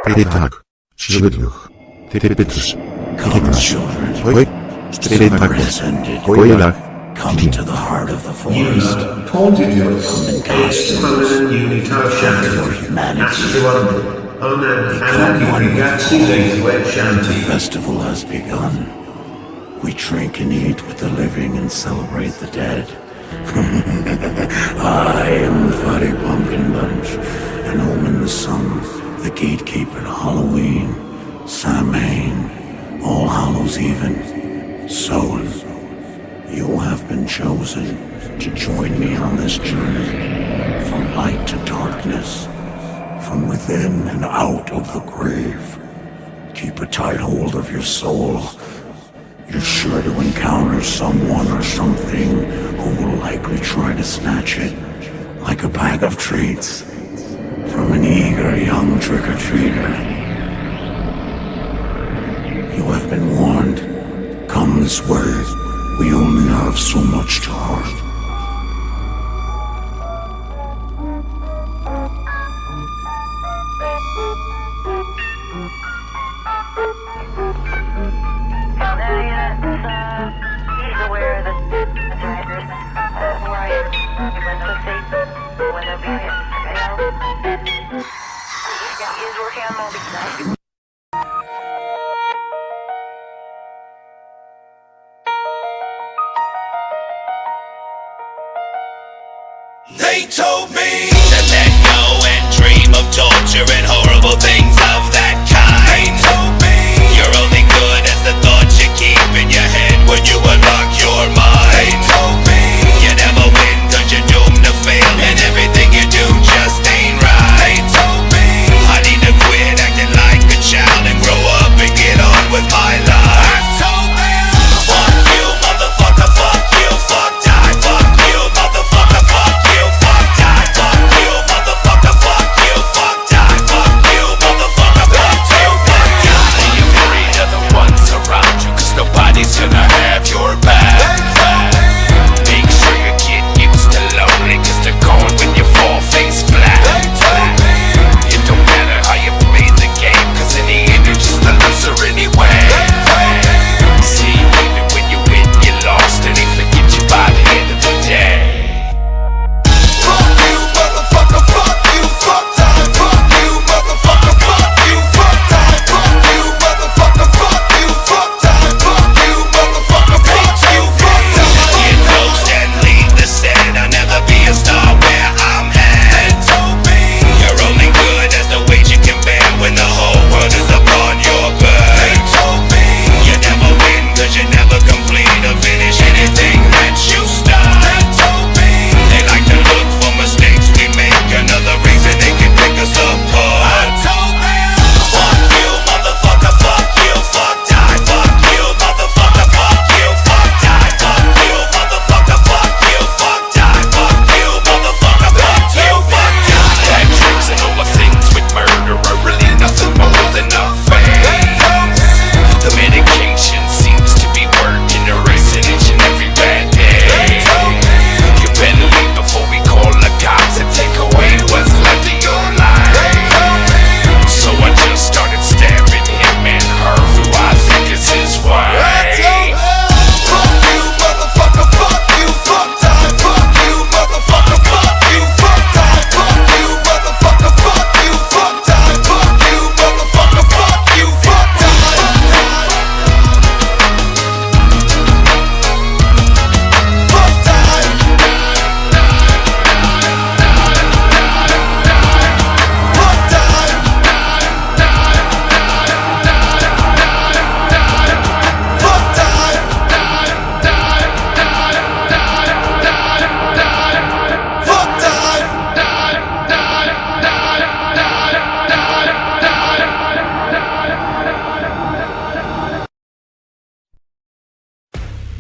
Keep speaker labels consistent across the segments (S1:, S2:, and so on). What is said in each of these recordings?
S1: Petak, Shvidluch, Tipitus,
S2: Come, children. Summer has ended. Come to the heart of the forest. Come in costumes. Show your humanity. Become one with all. The festival has begun. We drink and eat with the living and celebrate the dead. I am the Friday Pumpkin Bunch, and Omen the Sun, the gatekeeper to Halloween, Samhain, All Hallows Even, Samhain. You have been chosen to join me on this journey, from light to darkness, from within and out of the grave. Keep a tight hold of your soul. You're sure to encounter someone or something who will likely try to snatch it, like a bag of treats, from an eager young trick-or-treater. You have been warned. Come this way. We only have so much time.
S3: He's aware that he's working on Moby tonight.
S4: They told me to let go and dream of torture and horrible things of that kind. They told me you're only good as the thoughts you keep in your head when you unlock your mind. They told me you never win cause you're doomed to fail and everything you do just ain't right. They told me I need to quit acting like a child and grow up and get on with my life. I told them fuck you motherfucker, fuck you, fuck die, fuck you motherfucker, fuck you. Nobody's gonna have your back. Make sure you get used to lonely, cause they're gone when you fall face flat. It don't matter how you play the game, cause in the end you're just a loser anyway. See, even when you win, you lost, and they forget you by the end of the day. Fuck you, motherfucker, fuck you, fuck time, fuck you, motherfucker, fuck you, fuck time, fuck you, motherfucker, fuck you, fuck time, fuck you, motherfucker, fuck you, fuck time. Get close and leave the set, I'll never be a star where I'm at. They told me you're only good as the weight you can bear when the whole world is upon your back. They told me you never win cause you never complete or finish anything that you start. They told me they like to look for mistakes we make, another reason they can pick us apart. I told them fuck you motherfucker, fuck you, fuck die, fuck you motherfucker, fuck you, fuck die, fuck you motherfucker, fuck you, fuck die, fuck you motherfucker, fuck you, fuck die. Bad tricks and all the things with murder are really nothing more than a phase. The medication seems to be working, erasing each and every bad day. You better leave before we call the cops and take away what's left of your life. So I just started stabbing him and her, who I think is his wife. Fuck you, motherfucker, fuck you, fuck time, fuck you, motherfucker, fuck you, fuck time, fuck you, motherfucker, fuck you, fuck time, fuck you, motherfucker, fuck you, fuck time. Fuck time. Fuck time. Fuck time. Fuck time.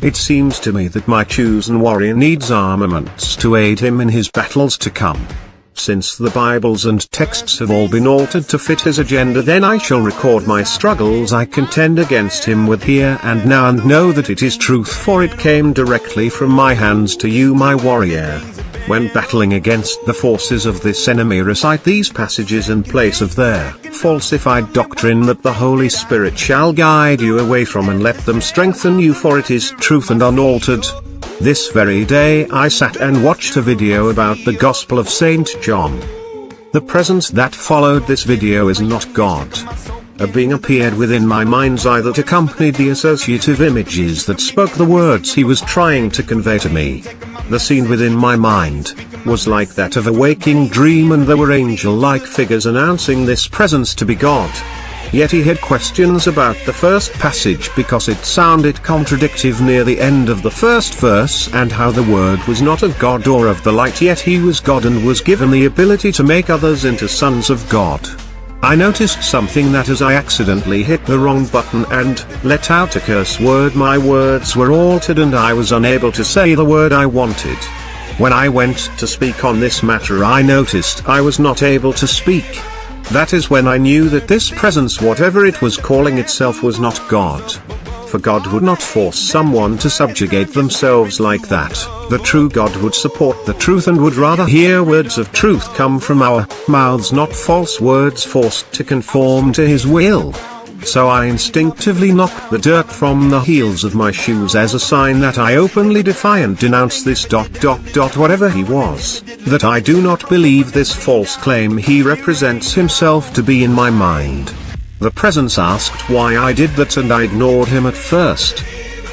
S5: It seems to me that my chosen warrior needs armaments to aid him in his battles to come. Since the Bibles and texts have all been altered to fit his agenda, then I shall record my struggles I contend against him with here and now, and know that it is truth, for it came directly from my hands to you, my warrior. When battling against the forces of this enemy, recite these passages in place of their falsified doctrine that the Holy Spirit shall guide you away from, and let them strengthen you, for it is truth and unaltered. This very day I sat and watched a video about the Gospel of St. John. The presence that followed this video is not God. A being appeared within my mind's eye that accompanied the associative images that spoke the words he was trying to convey to me. The scene within my mind was like that of a waking dream, and there were angel-like figures announcing this presence to be God. Yet he had questions about the first passage because it sounded contradictive near the end of the first verse, and how the Word was not of God or of the light, yet he was God and was given the ability to make others into sons of God. I noticed something, that as I accidentally hit the wrong button and let out a curse word, my words were altered and I was unable to say the word I wanted. When I went to speak on this matter, I noticed I was not able to speak. That is when I knew that this presence, whatever it was calling itself, was not God. For God would not force someone to subjugate themselves like that. The true God would support the truth and would rather hear words of truth come from our mouths, not false words forced to conform to his will. So I instinctively knocked the dirt from the heels of my shoes as a sign that I openly defy and denounce this ... whatever he was, that I do not believe this false claim he represents himself to be in my mind. The presence asked why I did that, and I ignored him at first.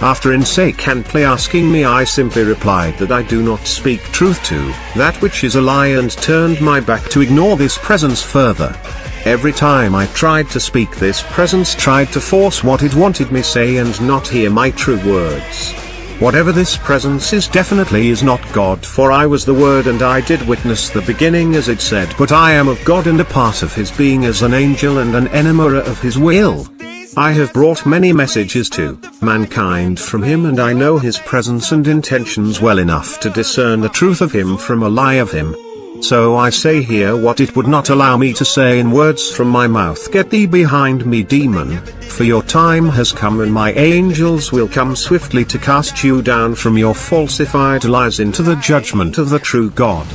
S5: After insistently asking me, I simply replied that I do not speak truth to that which is a lie, and turned my back to ignore this presence further. Every time I tried to speak, this presence tried to force what it wanted me say and not hear my true words. Whatever this presence is, definitely is not God, for I was the Word and I did witness the beginning as it said, but I am of God and a part of his being as an angel and an enemy of his will. I have brought many messages to mankind from him, and I know his presence and intentions well enough to discern the truth of him from a lie of him. So I say here what it would not allow me to say in words from my mouth: get thee behind me, demon, for your time has come, and my angels will come swiftly to cast you down from your falsified lies into the judgment of the true God.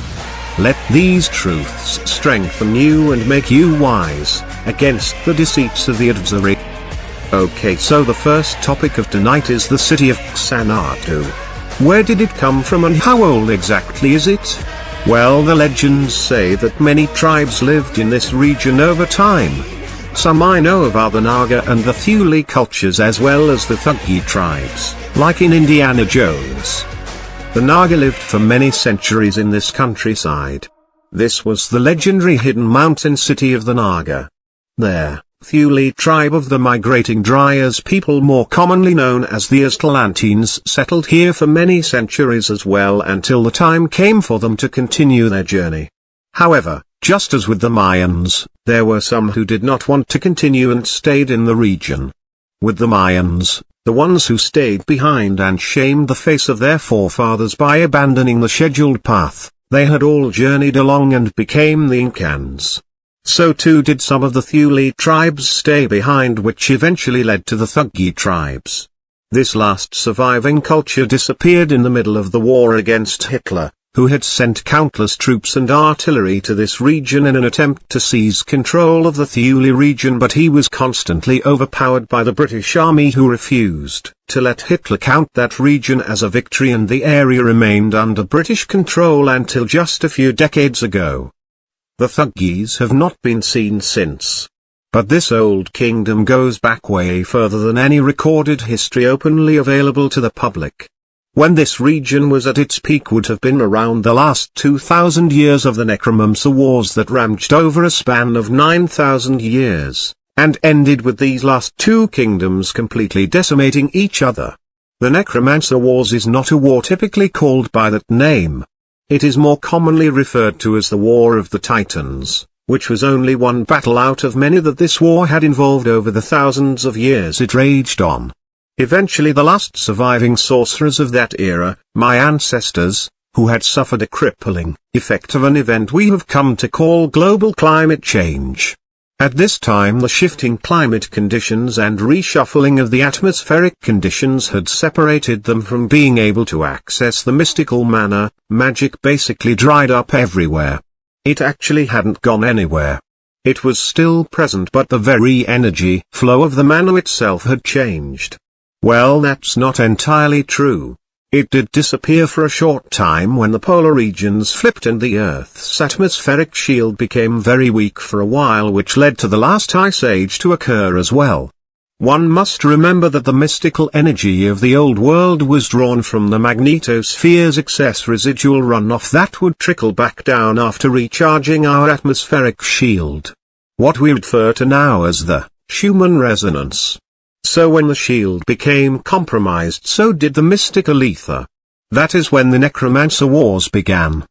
S5: Let these truths strengthen you and make you wise against the deceits of the adversary. Okay, so the first topic of tonight is the city of Xanadu. Where did it come from and how old exactly is it? Well, the legends say that many tribes lived in this region over time. Some I know of are the Naga and the Thule cultures, as well as the Thuggee tribes, like in Indiana Jones. The Naga lived for many centuries in this countryside. This was the legendary hidden mountain city of the Naga. There, Thule tribe of the migrating Dryas people, more commonly known as the Aztlantines, settled here for many centuries as well, until the time came for them to continue their journey. However, just as with the Mayans, there were some who did not want to continue and stayed in the region. With the Mayans, the ones who stayed behind and shamed the face of their forefathers by abandoning the scheduled path, they had all journeyed along and became the Incans. So too did some of the Thule tribes stay behind, which eventually led to the Thuggee tribes. This last surviving culture disappeared in the middle of the war against Hitler, who had sent countless troops and artillery to this region in an attempt to seize control of the Thule region, but he was constantly overpowered by the British Army, who refused to let Hitler count that region as a victory, and the area remained under British control until just a few decades ago. The Thuggees have not been seen since. But this old kingdom goes back way further than any recorded history openly available to the public. When this region was at its peak would have been around the last 2,000 years of the Necromancer Wars that ramaged over a span of 9,000 years, and ended with these last two kingdoms completely decimating each other. The Necromancer Wars is not a war typically called by that name. It is more commonly referred to as the War of the Titans, which was only one battle out of many that this war had involved over the thousands of years it raged on. Eventually the last surviving sorcerers of that era, my ancestors, who had suffered a crippling effect of an event we have come to call global climate change. At this time the shifting climate conditions and reshuffling of the atmospheric conditions had separated them from being able to access the mystical manna. Magic basically dried up everywhere. It actually hadn't gone anywhere. It was still present, but the very energy flow of the manna itself had changed. Well, that's not entirely true. It did disappear for a short time when the polar regions flipped and the Earth's atmospheric shield became very weak for a while, which led to the last ice age to occur as well. One must remember that the mystical energy of the old world was drawn from the magnetosphere's excess residual runoff that would trickle back down after recharging our atmospheric shield. What we refer to now as the Schumann resonance. So when the shield became compromised, so did the mystical ether. That is when the necromancer wars began.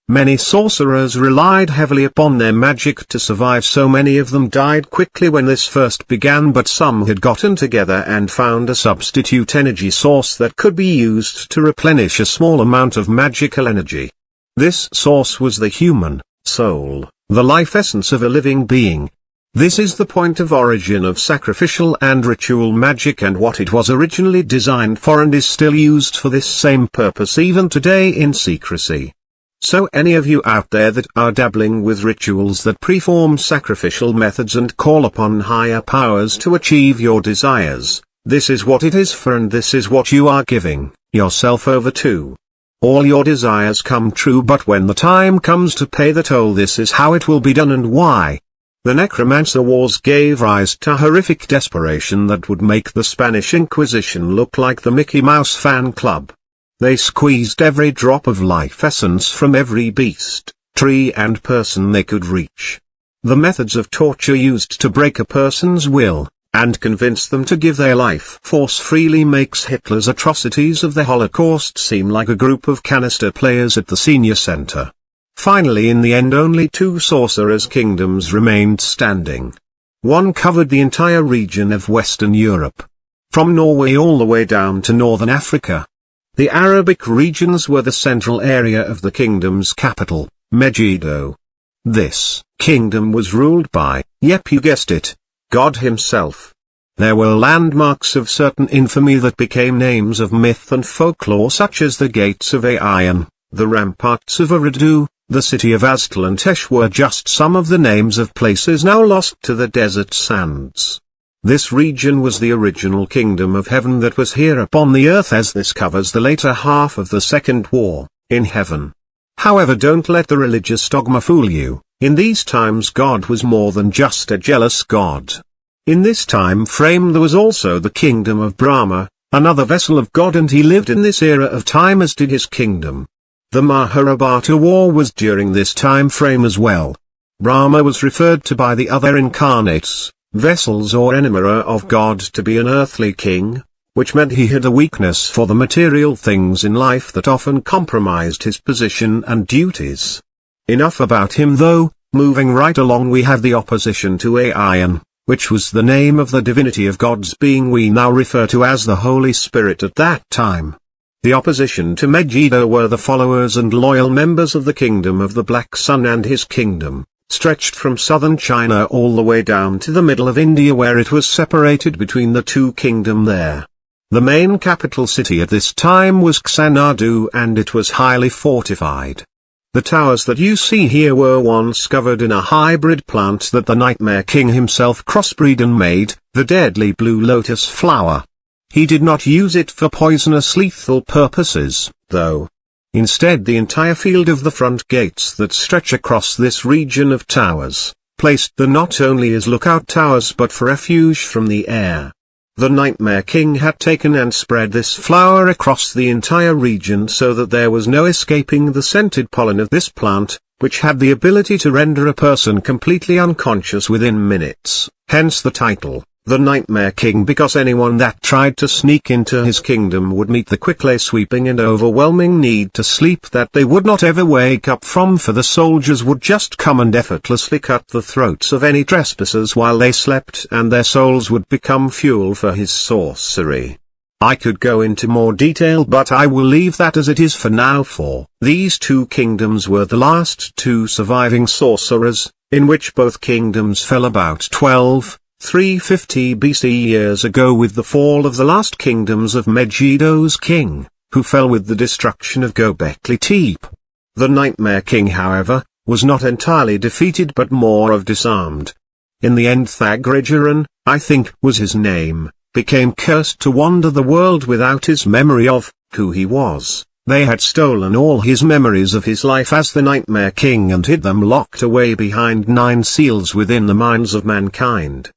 S5: Many sorcerers relied heavily upon their magic to survive, so many of them died quickly when this first began, but some had gotten together and found a substitute energy source that could be used to replenish a small amount of magical energy. This source was the human soul, the life essence of a living being. This is the point of origin of sacrificial and ritual magic and what it was originally designed for, and is still used for this same purpose even today in secrecy. So any of you out there that are dabbling with rituals that preform sacrificial methods and call upon higher powers to achieve your desires, this is what it is for, and this is what you are giving yourself over to. All your desires come true, but when the time comes to pay the toll, this is how it will be done and why. The Necromancer Wars gave rise to horrific desperation that would make the Spanish Inquisition look like the Mickey Mouse fan club. They squeezed every drop of life essence from every beast, tree and person they could reach. The methods of torture used to break a person's will, and convince them to give their life force freely, makes Hitler's atrocities of the Holocaust seem like a group of canister players at the senior center. Finally, in the end, only two sorcerers' kingdoms remained standing. One covered the entire region of Western Europe, from Norway all the way down to northern Africa. The Arabic regions were the central area of the kingdom's capital, Megiddo. This kingdom was ruled by, yep, you guessed it, God himself. There were landmarks of certain infamy that became names of myth and folklore, such as the gates of Aion, the ramparts of Eridu, the city of Aztlan and Tesh were just some of the names of places now lost to the desert sands. This region was the original kingdom of heaven that was here upon the earth, as this covers the later half of the Second War, in heaven. However, don't let the religious dogma fool you. In these times God was more than just a jealous God. In this time frame there was also the kingdom of Brahma, another vessel of God, and he lived in this era of time as did his kingdom. The Mahabharata war was during this time frame as well. Brahma was referred to by the other incarnates, vessels or enamora of God, to be an earthly king, which meant he had a weakness for the material things in life that often compromised his position and duties. Enough about him though. Moving right along, we have the opposition to Aion, which was the name of the divinity of God's being we now refer to as the Holy Spirit at that time. The opposition to Megiddo were the followers and loyal members of the Kingdom of the Black Sun, and his kingdom stretched from southern China all the way down to the middle of India, where it was separated between the two kingdoms there. The main capital city at this time was Xanadu, and it was highly fortified. The towers that you see here were once covered in a hybrid plant that the Nightmare King himself crossbreed and made, the deadly blue lotus flower. He did not use it for poisonous lethal purposes, though. Instead, the entire field of the front gates that stretch across this region of towers, placed there not only as lookout towers but for refuge from the air. The Nightmare King had taken and spread this flower across the entire region so that there was no escaping the scented pollen of this plant, which had the ability to render a person completely unconscious within minutes, hence the title, the Nightmare King, because anyone that tried to sneak into his kingdom would meet the quickly sweeping and overwhelming need to sleep that they would not ever wake up from, for the soldiers would just come and effortlessly cut the throats of any trespassers while they slept, and their souls would become fuel for his sorcery. I could go into more detail, but I will leave that as it is for now, for these two kingdoms were the last two surviving sorcerers, in which both kingdoms fell about 350 BC years ago with the fall of the last kingdoms of Megiddo's king, who fell with the destruction of Göbekli Tepe. The Nightmare King, however, was not entirely defeated but more of disarmed. In the end Thagrigeran, I think was his name, became cursed to wander the world without his memory of who he was. They had stolen all his memories of his life as the Nightmare King and hid them locked away behind 9 seals within the minds of mankind.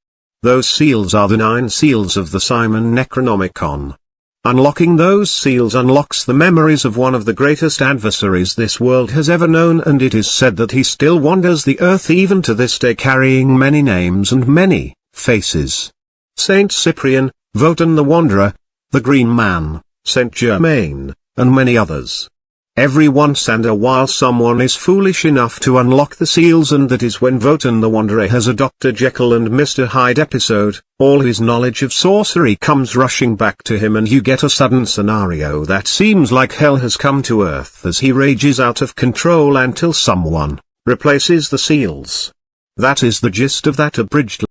S5: Those seals are the 9 seals of the Simon Necronomicon. Unlocking those seals unlocks the memories of one of the greatest adversaries this world has ever known, and it is said that he still wanders the earth even to this day, carrying many names and many faces. Saint Cyprian, Wotan the Wanderer, the Green Man, Saint Germain, and many others. Every once and a while someone is foolish enough to unlock the seals, and that is when Wotan the Wanderer has a Dr. Jekyll and Mr. Hyde episode. All his knowledge of sorcery comes rushing back to him, and you get a sudden scenario that seems like hell has come to earth as he rages out of control until someone replaces the seals. That is the gist of that abridged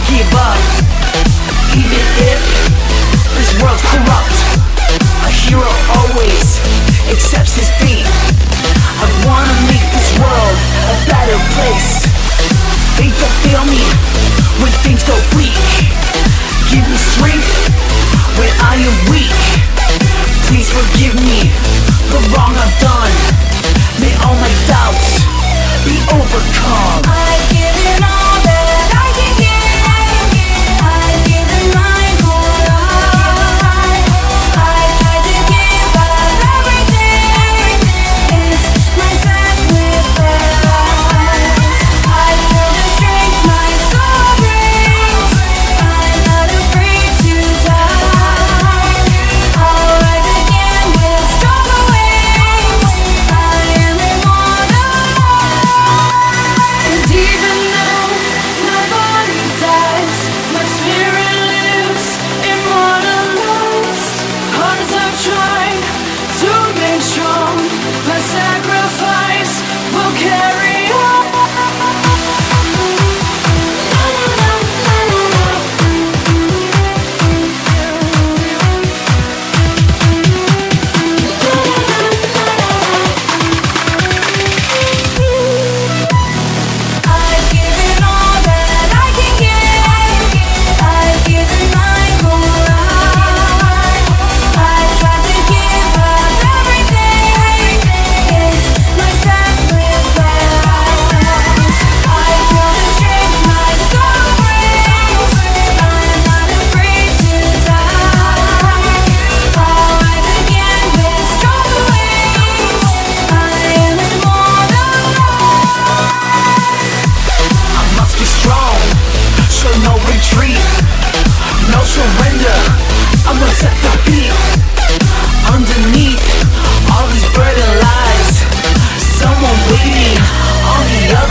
S6: give up, even if this world's corrupt. A hero always accepts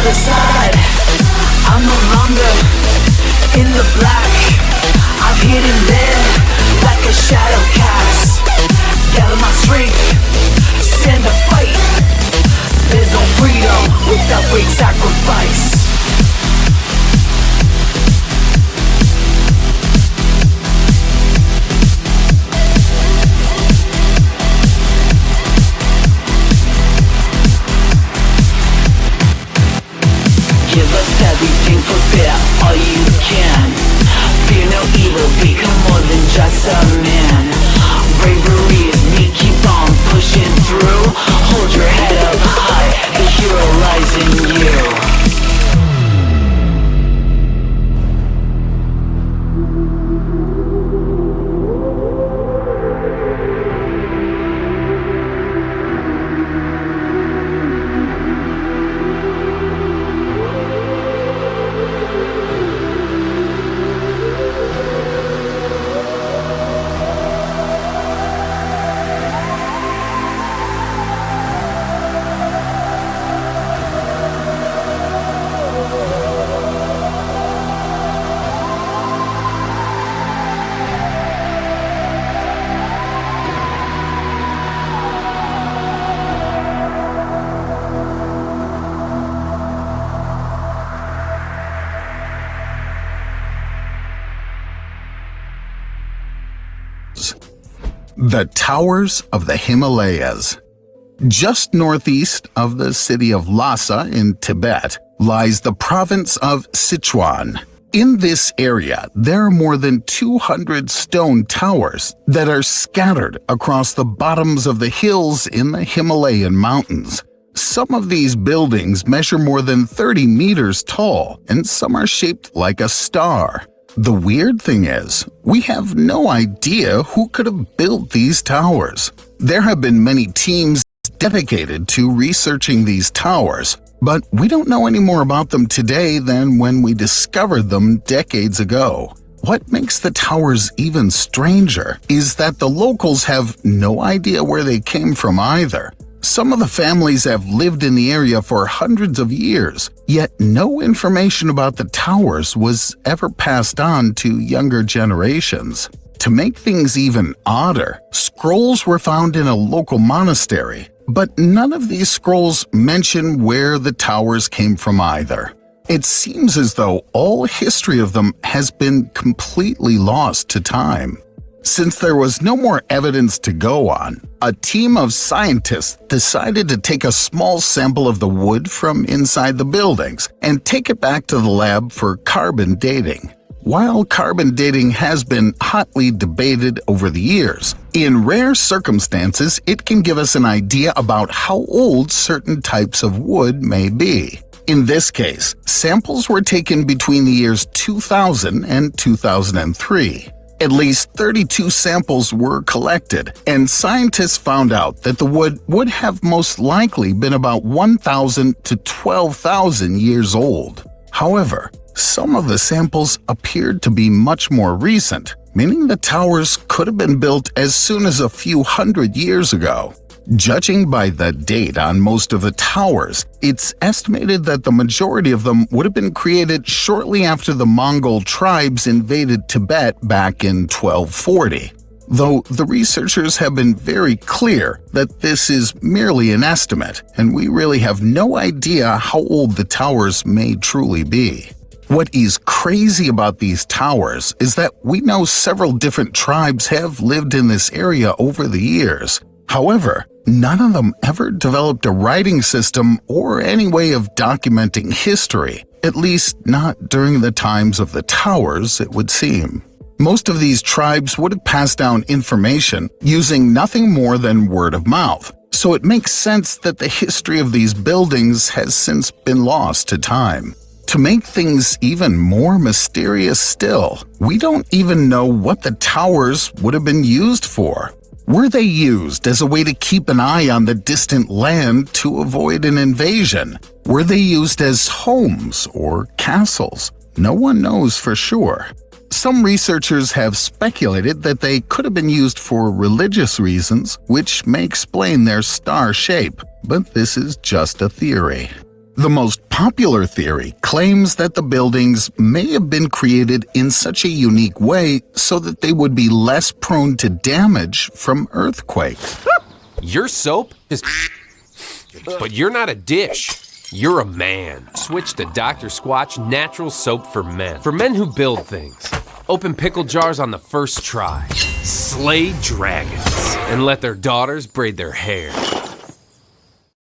S6: other side. I'm no longer in the black. I'm hidden there like a shadow cast. Gather my strength, stand to fight. There's no freedom without great sacrifice. Give us everything, prepare all you can. Fear no evil, become more than just a man. Bravery is me, keep on pushing through. Hold your head up high, the hero lies in you.
S7: The Towers of the Himalayas. Just northeast of the city of Lhasa in Tibet lies the province of Sichuan. In this area, there are more than 200 stone towers that are scattered across the bottoms of the hills in the Himalayan mountains. Some of these buildings measure more than 30 meters tall, and some are shaped like a star. The weird thing is, we have no idea who could have built these towers. There have been many teams dedicated to researching these towers, but we don't know any more about them today than when we discovered them decades ago. What makes the towers even stranger is that the locals have no idea where they came from either. Some of the families have lived in the area for hundreds of years, yet no information about the towers was ever passed on to younger generations. To make things even odder, scrolls were found in a local monastery, but none of these scrolls mention where the towers came from either. It seems as though all history of them has been completely lost to time. Since there was no more evidence to go on, a team of scientists decided to take a small sample of the wood from inside the buildings and take it back to the lab for carbon dating. While carbon dating has been hotly debated over the years, in rare circumstances it can give us an idea about how old certain types of wood may be. In this case, samples were taken between the years 2000 and 2003. At least 32 samples were collected, and scientists found out that the wood would have most likely been about 1,000 to 12,000 years old. However, some of the samples appeared to be much more recent, meaning the towers could have been built as soon as a few hundred years ago. Judging by the date on most of the towers, it's estimated that the majority of them would have been created shortly after the Mongol tribes invaded Tibet back in 1240. Though the researchers have been very clear that this is merely an estimate, and we really have no idea how old the towers may truly be. What is crazy about these towers is that we know several different tribes have lived in this area over the years. However, none of them ever developed a writing system or any way of documenting history, at least not during the times of the towers, it would seem. Most of these tribes would have passed down information using nothing more than word of mouth, so it makes sense that the history of these buildings has since been lost to time. To make things even more mysterious still, we don't even know what the towers would have been used for. Were they used as a way to keep an eye on the distant land to avoid an invasion? Were they used as homes or castles? No one knows for sure. Some researchers have speculated that they could have been used for religious reasons, which may explain their star shape, but this is just a theory. The most popular theory claims that the buildings may have been created in such a unique way so that they would be less prone to damage from earthquakes.
S8: Your soap is... But you're not a dish. You're a man. Switch to Dr. Squatch Natural Soap for Men. For men who build things. Open pickle jars on the first try. Slay dragons. And let their daughters braid their hair.